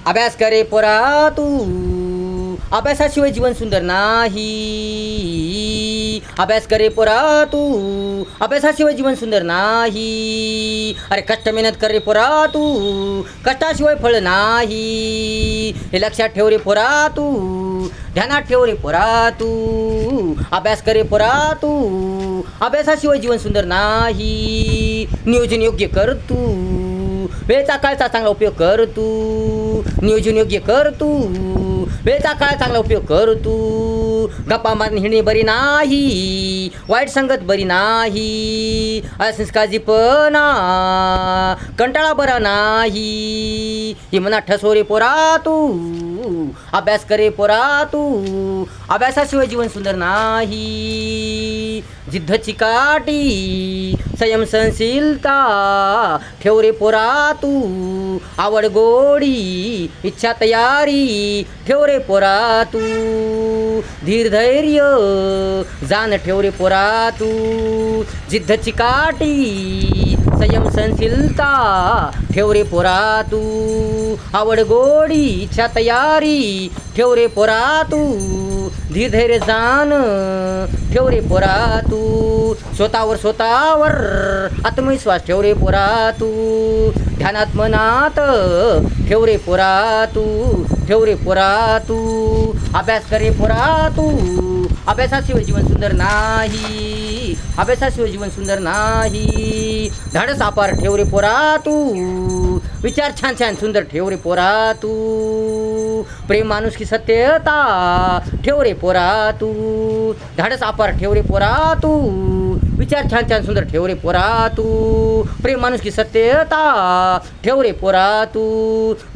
अभ्यास करे पोरा तू, अभ्यासाशिवाय जीवन सुंदर नाही. अभ्यास करे पोरा तू, अभ्यासाशिवाय जीवन सुंदर नाही. अरे कष्ट मेहनत कर रे पोरा तू, कष्टाशिवाय फळ नाही. हे लक्षात ठेव रे पोरा तू, ध्यानात ठेव रे पोरा तू. अभ्यास करे पोरा तू, अभ्यासाशिवाय जीवन सुंदर नाही. नियोजन योग्य कर तू, वेळेचा काळचा चांगला उपयोग कर तू. नियोजन योग्य कर तू, वेळेचा काळ चांगला उपयोग कर तू. गप्पा मारून हिंडणे बरी नाही, वाईट संगत बरी नाही. असंस्काजीपणा कंटाळा बरा नाही. हे मना ठसो रे पोरा तू, अभ्यास करे पोरा तू, अभ्यासाशिवाय जीवन सुंदर नाही. जिद्द चिकाटी संयम सहनशीलता ठेव रे पोरा तू. आवड गोडी इच्छा तयारी ठेव रे पोरा तू. धीर धैर्य जाण ठेव रे पोरा तू. जिद्द चिकाटी संयम सहनशीलता ठेव रे पोरा तू. आवड गोडी इच्छा तयारी ठेव रे पोरा तू. धीर धैर्य जाण ठेव रे पोरा तू. स्वतःवर आत्मविश्वास ठेव रे पोरा तू. ध्यानात मनात ठेव रे पोरा तू, ठेव रे पोरा तू. अभ्यास करे पोरा तू, अभ्यासाशिवाय जीवन सुंदर नाही. अभ्यासाशिवाय जीवन सुंदर नाही. धाडस अपार ठेव रे पोरा तू. विचार छान छान सुंदर ठेव रे पोरा तू. प्रेम माणुसकी सत्यता ठेव रे पोरा तू. धाडस अपार ठेव रे पोरा तू. विचार छान छान सुंदर ठेव रे पोरा तू. प्रेम माणुसकी सत्यता ठेव रे पोरा तू.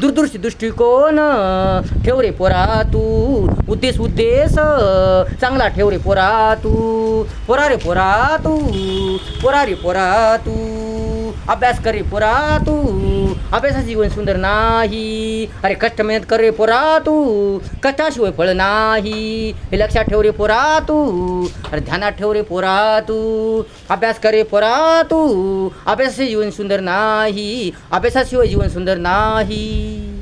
दूरदृष्टी दृष्टिकोन ठेव रे पोरा तू. उद्देश चांगला ठेव रे पोरा तू. पोरा रे पोरा तू, पोरा रे पोरा तू. अभ्यास कर रे पोरा तू, अभ्यासाचे जीवन सुंदर नाही. अरे कष्ट मेहनत कर रे पोरा तू, कष्टाशिवाय फळ नाही. हे लक्षात ठेव रे पोरा तू. अरे ध्यानात ठेव रे पोरा तू. अभ्यास कर रे पोरा तू, अभ्यासाचे जीवन सुंदर नाही. अभ्यासाशिवाय जीवन सुंदर नाही.